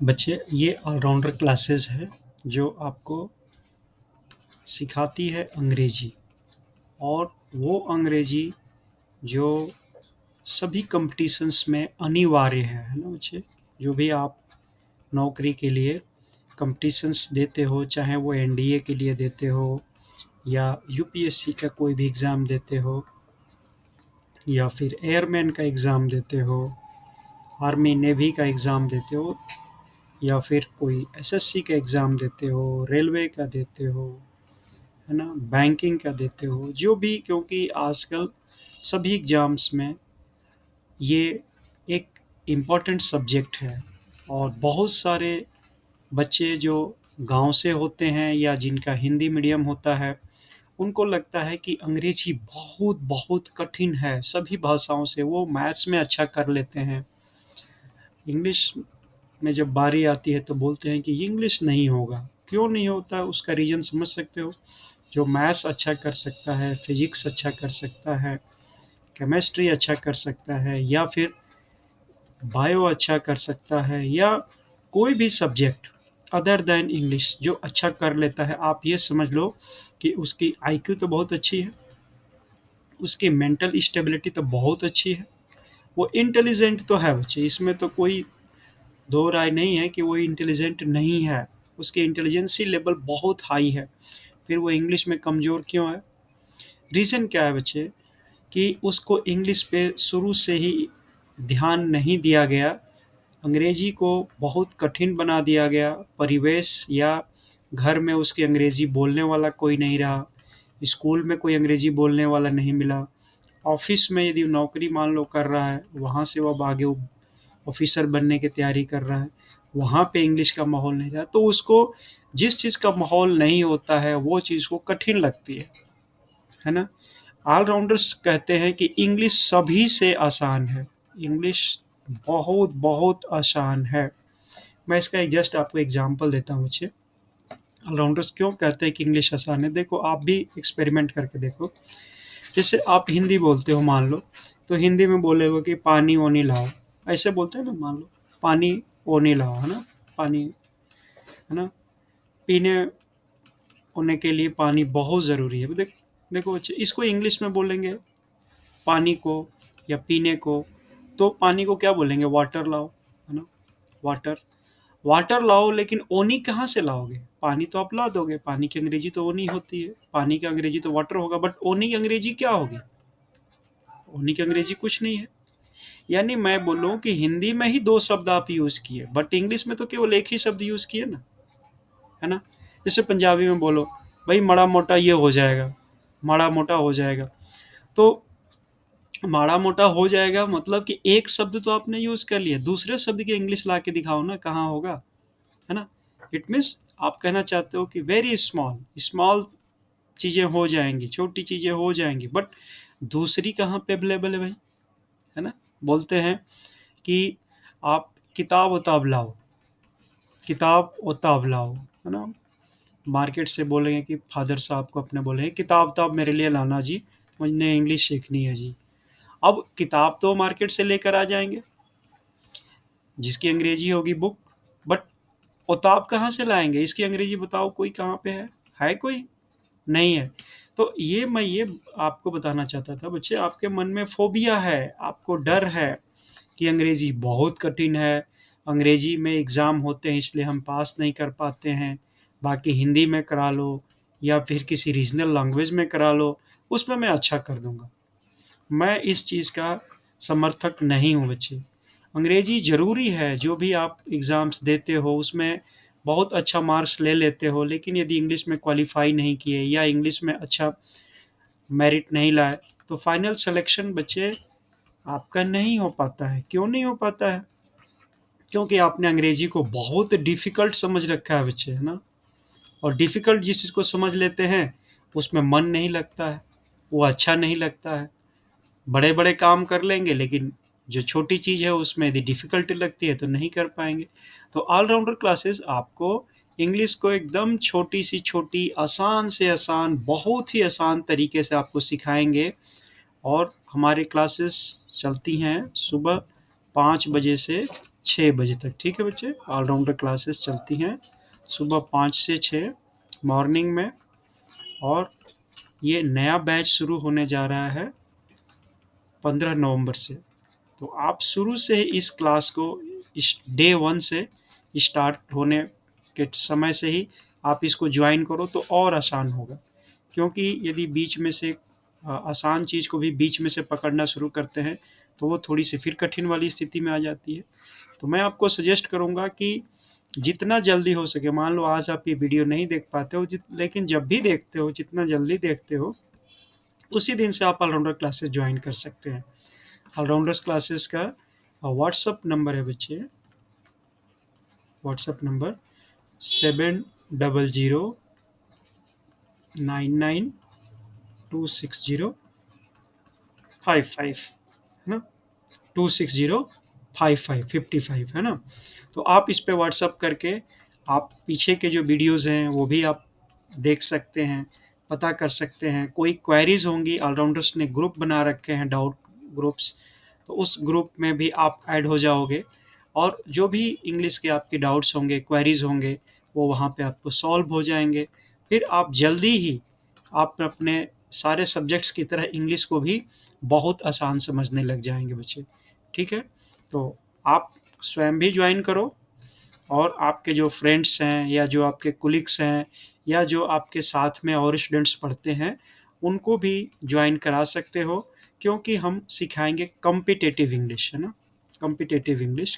बच्चे, ये allrounder classes है जो आपको सिखाती है अंग्रेजी। और वो अंग्रेजी जो सभी कंपटीशंस में अनिवार्य है ना बच्चे। जो भी आप नौकरी के लिए कंपटीशंस देते हो, चाहे वो एनडीए के लिए देते हो या यूपीएससी का कोई भी एग्ज़ाम देते हो या फिर एयरमैन का एग्ज़ाम देते हो, आर्मी नेवी का एग्ज़ाम देते हो या फिर कोई एसएससी का एग्ज़ाम देते हो, रेलवे का देते हो, है ना, बैंकिंग का देते हो, जो भी, क्योंकि आजकल सभी एग्ज़ाम्स में ये एक इम्पॉर्टेंट सब्जेक्ट है। और बहुत सारे बच्चे जो गांव से होते हैं या जिनका हिंदी मीडियम होता है, उनको लगता है कि अंग्रेजी बहुत बहुत कठिन है। सभी भाषाओं से वो मैथ्स में अच्छा कर लेते हैं, इंग्लिश में जब बारी आती है तो बोलते हैं कि इंग्लिश नहीं होगा। क्यों नहीं होता, उसका रीज़न समझ सकते हो? जो मैथ्स अच्छा कर सकता है, फिजिक्स अच्छा कर सकता है, केमिस्ट्री अच्छा कर सकता है, या फिर बायो अच्छा कर सकता है, या कोई भी सब्जेक्ट अदर देन इंग्लिश जो अच्छा कर लेता है, आप ये समझ लो कि उसकी आईक्यू तो बहुत अच्छी है, उसकी मेंटल स्टेबिलिटी तो बहुत अच्छी है, वो इंटेलिजेंट तो है बच्चे, इसमें तो कोई दो राय नहीं है कि वो इंटेलिजेंट नहीं है। उसकी इंटेलिजेंसी लेवल बहुत हाई है। फिर वो इंग्लिश में कमज़ोर क्यों है? रीज़न क्या है बच्चे? कि उसको इंग्लिश पे शुरू से ही ध्यान नहीं दिया गया, अंग्रेजी को बहुत कठिन बना दिया गया। परिवेश या घर में उसकी अंग्रेजी बोलने वाला कोई नहीं रहा, स्कूल में कोई अंग्रेजी बोलने वाला नहीं मिला, ऑफिस में यदि नौकरी मान लो कर रहा है, वहाँ से वो अब आगे ऑफिसर बनने की तैयारी कर रहा है, वहाँ पे इंग्लिश का माहौल नहीं रहा, तो उसको जिस चीज़ का माहौल नहीं होता है वो चीज़ को कठिन लगती है ना। ऑलराउंडर्स कहते हैं कि इंग्लिश सभी से आसान है, इंग्लिश बहुत बहुत आसान है। मैं इसका एक जस्ट आपको एग्जांपल देता हूँ बच्चे। ऑलराउंडर्स क्यों कहते हैं कि इंग्लिश आसान है? देखो, आप भी एक्सपेरिमेंट करके देखो। जैसे आप हिंदी बोलते हो मान लो, तो हिंदी में बोले हो कि पानी ओनी लाओ, ऐसे बोलते हैं ना, मान लो पानी ओनी लाओ, है ना, पानी, है ना, पीने होने के लिए पानी बहुत ज़रूरी है। देखो बच्चे, इसको इंग्लिश में बोलेंगे पानी को या पीने को, तो पानी को क्या बोलेंगे? वाटर लाओ, है ना, वाटर, वाटर लाओ। लेकिन ओनी कहाँ से लाओगे? पानी तो आप ला दोगे, पानी की अंग्रेजी तो ओनी होती है, पानी की अंग्रेजी तो वाटर होगा, बट ओनी की अंग्रेजी क्या होगी? ओनी की अंग्रेजी कुछ नहीं है। यानी मैं बोलूँ कि हिंदी में ही दो शब्द आप यूज़ किए, बट इंग्लिश में तो केवल एक ही शब्द यूज़ किए ना, है ना। जैसे पंजाबी में बोलो भाई माड़ा मोटा ये हो जाएगा, माड़ा मोटा हो जाएगा, तो माड़ा मोटा हो जाएगा मतलब कि एक शब्द तो आपने यूज़ कर लिया, दूसरे शब्द की इंग्लिश ला के दिखाओ ना, कहाँ होगा, है ना। इट मीन्स आप कहना चाहते हो कि वेरी स्मॉल स्मॉल चीज़ें हो जाएंगी, छोटी चीज़ें हो जाएंगी, बट दूसरी कहाँ पे अवेलेबल है भाई, है ना। बोलते हैं कि आप किताब उताब लाओ, किताब उताब लाओ, है ना। मार्केट से बोलेंगे कि फादर साहब को अपने बोलेंगे किताब उताब मेरे लिए लाना जी, मुझे इंग्लिश सीखनी है जी। अब किताब तो मार्केट से लेकर आ जाएंगे, जिसकी अंग्रेजी होगी बुक, बट उताब कहाँ से लाएंगे? इसकी अंग्रेजी बताओ, कोई कहाँ पे है कोई? नहीं है। तो मैं ये आपको बताना चाहता था बच्चे, आपके मन में फोबिया है, आपको डर है कि अंग्रेजी बहुत कठिन है, अंग्रेजी में एग्ज़ाम होते हैं इसलिए हम पास नहीं कर पाते हैं, बाकी हिंदी में करा लो या फिर किसी रीजनल लैंग्वेज में करा लो, उसमें मैं अच्छा कर दूंगा। मैं इस चीज़ का समर्थक नहीं हूँ बच्चे। अंग्रेजी ज़रूरी है, जो भी आप एग्ज़ाम्स देते हो उसमें बहुत अच्छा मार्क्स ले लेते हो, लेकिन यदि इंग्लिश में क्वालिफाई नहीं किए या इंग्लिश में अच्छा मेरिट नहीं लाए, तो फाइनल सिलेक्शन बच्चे आपका नहीं हो पाता है। क्यों नहीं हो पाता है? क्योंकि आपने अंग्रेजी को बहुत डिफ़िकल्ट समझ रखा है बच्चे, है ना। और डिफ़िकल्ट जिस चीज़ को समझ लेते हैं उसमें मन नहीं लगता है, वो अच्छा नहीं लगता है। बड़े बड़े काम कर लेंगे, लेकिन जो छोटी चीज़ है उसमें यदि डिफ़िकल्टी लगती है तो नहीं कर पाएंगे। तो ऑलराउंडर क्लासेस आपको इंग्लिश को एकदम छोटी सी छोटी, आसान से आसान, बहुत ही आसान तरीके से आपको सिखाएंगे। और हमारी क्लासेस चलती हैं सुबह 5 बजे से 6 बजे तक। ठीक है बच्चे, ऑलराउंडर क्लासेस चलती हैं सुबह 5 से 6 मॉर्निंग में। और ये नया बैच शुरू होने जा रहा है 15 नवंबर से। तो आप शुरू से ही इस क्लास को, इस डे 1 से स्टार्ट होने के समय से ही आप इसको ज्वाइन करो तो और आसान होगा। क्योंकि यदि बीच में से आसान चीज़ को भी बीच में से पकड़ना शुरू करते हैं तो वो थोड़ी सी फिर कठिन वाली स्थिति में आ जाती है। तो मैं आपको सजेस्ट करूँगा कि जितना जल्दी हो सके, मान लो आज आप ये वीडियो नहीं देख पाते हो, लेकिन जब भी देखते हो, जितना जल्दी देखते हो, उसी दिन से आप ऑलराउंडर क्लासेस ज्वाइन कर सकते हैं। ऑलराउंडर्स क्लासेस का व्हाट्सअप नंबर है बच्चे, व्हाट्सअप नंबर 7000992605 है ना, 26055 है ना। तो आप इस पे व्हाट्सअप करके आप पीछे के जो वीडियोस हैं वो भी आप देख सकते हैं, पता कर सकते हैं। कोई क्वेरीज होंगी, ऑलराउंडर्स ने ग्रुप बना रखे हैं, डाउट ग्रुप्स, तो उस ग्रुप में भी आप ऐड हो जाओगे और जो भी इंग्लिश के आपके डाउट्स होंगे, क्वेरीज होंगे, वो वहाँ पे आपको सॉल्व हो जाएंगे। फिर आप जल्दी ही आप अपने सारे सब्जेक्ट्स की तरह इंग्लिश को भी बहुत आसान समझने लग जाएंगे बच्चे। ठीक है, तो आप स्वयं भी ज्वाइन करो और आपके जो फ्रेंड्स हैं या जो आपके कुलीग्स हैं या जो आपके साथ में और स्टूडेंट्स पढ़ते हैं उनको भी ज्वाइन करा सकते हो। क्योंकि हम सिखाएंगे कॉम्पिटेटिव इंग्लिश, है ना। कॉम्पिटेटिव इंग्लिश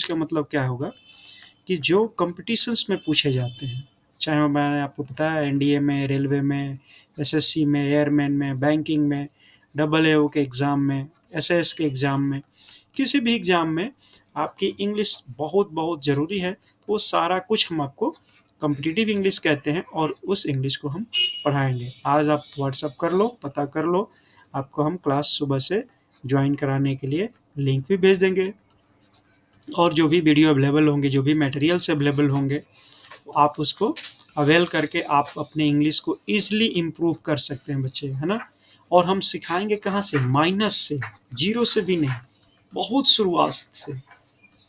का मतलब क्या होगा कि जो कॉम्पिटिशन्स में पूछे जाते हैं, चाहे वो मैंने आपको बताया एनडीए में, रेलवे में, एसएससी में, एयरमैन में, बैंकिंग में, डबल एओ के एग्ज़ाम में, एसएस के एग्ज़ाम में, किसी भी एग्ज़ाम में आपकी इंग्लिश बहुत बहुत ज़रूरी है। तो वो सारा कुछ हम आपको कॉम्पिटिटिव इंग्लिश कहते हैं और उस इंग्लिश को हम पढ़ाएंगे। आज आप व्हाट्सअप कर लो, पता कर लो, आपको हम क्लास सुबह से ज्वाइन कराने के लिए लिंक भी भेज देंगे। और जो भी वीडियो अवेलेबल होंगे, जो भी मटेरियल्स अवेलेबल होंगे, आप उसको अवेल करके आप अपने इंग्लिश को ईजिली इम्प्रूव कर सकते हैं बच्चे, है ना। और हम सिखाएंगे कहाँ से, माइनस से, जीरो से भी नहीं, बहुत शुरुआत से,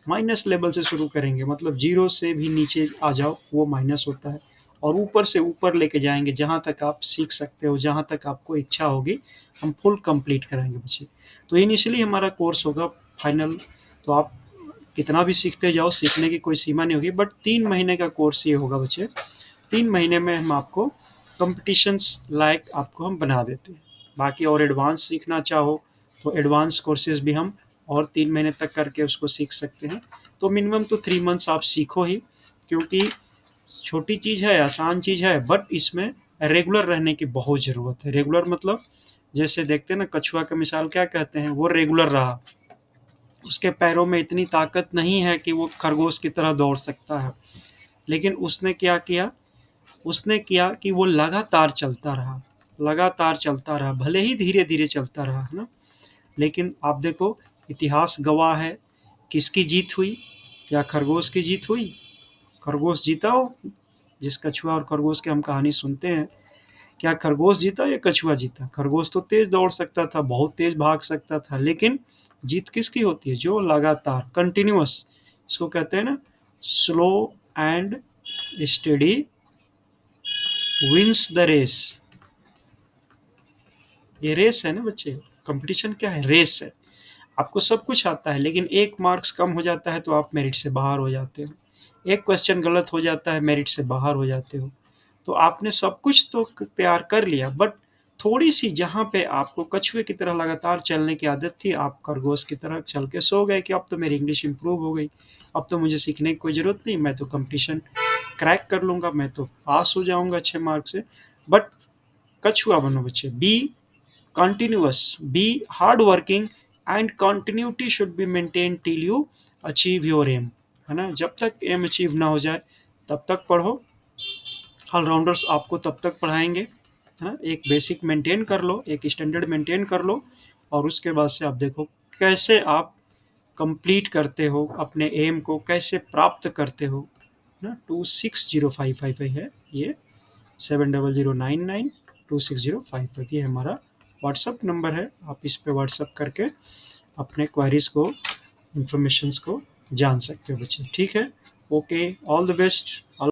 माइनस लेवल से शुरू करेंगे। मतलब जीरो से भी नीचे आ जाओ वो माइनस होता है, और ऊपर से ऊपर लेके जाएंगे जहाँ तक आप सीख सकते हो, जहाँ तक आपको इच्छा होगी हम फुल कंप्लीट कराएंगे बच्चे। तो इनिशियली हमारा कोर्स होगा फाइनल, तो आप कितना भी सीखते जाओ, सीखने की कोई सीमा नहीं होगी, बट 3 महीने का कोर्स ये होगा बच्चे। 3 महीने में हम आपको कंपटीशंस लायक आपको हम बना देते हैं। बाकी और एडवांस सीखना चाहो तो एडवांस कोर्सेज भी हम और 3 महीने तक करके उसको सीख सकते हैं। तो मिनिमम तो 3 मंथ्स आप सीखो ही, क्योंकि छोटी चीज़ है, आसान चीज़ है, बट इसमें रेगुलर रहने की बहुत ज़रूरत है। रेगुलर मतलब जैसे देखते हैं ना, कछुआ का मिसाल क्या कहते हैं, वो रेगुलर रहा, उसके पैरों में इतनी ताकत नहीं है कि वो खरगोश की तरह दौड़ सकता है, लेकिन उसने क्या किया, उसने किया कि वो लगातार चलता रहा, लगातार चलता रहा, भले ही धीरे धीरे चलता रहा, है ना। लेकिन आप देखो, इतिहास गवाह है, किसकी जीत हुई, क्या खरगोश की जीत हुई, खरगोश जीता हो। जिस कछुआ और खरगोश की हम कहानी सुनते हैं, क्या खरगोश जीता या कछुआ जीता। खरगोश तो तेज दौड़ सकता था, बहुत तेज भाग सकता था, लेकिन जीत किसकी होती है, जो लगातार, कंटिन्यूअस, इसको कहते हैं ना, slow and steady wins the race. ये रेस है ना बच्चे, कंपटीशन क्या है, रेस है। आपको सब कुछ आता है, लेकिन एक मार्क्स कम हो जाता है तो आप मेरिट से बाहर हो जाते हो, एक क्वेश्चन गलत हो जाता है मेरिट से बाहर हो जाते हो। तो आपने सब कुछ तो तैयार कर लिया, बट थोड़ी सी जहाँ पे आपको कछुए की तरह लगातार चलने की आदत थी, आप खरगोश की तरह चल के सो गए कि अब तो मेरी इंग्लिश इंप्रूव हो गई, अब तो मुझे सीखने की कोई ज़रूरत नहीं, मैं तो कंपटीशन क्रैक कर लूँगा, मैं तो पास हो जाऊँगा अच्छे मार्क्स से। बट कछुआ बनो बच्चे, B continuous, be hardworking, and continuity should be maintained till you achieve your aim, है ना। जब तक एम अचीव ना हो जाए तब तक पढ़ो, ऑलराउंडर्स आपको तब तक पढ़ाएंगे, है ना। एक बेसिक मेंटेन कर लो, एक स्टैंडर्ड मेंटेन कर लो, और उसके बाद से आप देखो कैसे आप कंप्लीट करते हो, अपने एम को कैसे प्राप्त करते हो ना। 26055 है ये, 7009926055, ये हमारा व्हाट्सअप नंबर है। आप इस पे व्हाट्सअप करके अपने क्वेरीज को, इंफॉर्मेशंस को जान सकते हो बच्चे। ठीक है, ओके, ऑल द बेस्ट।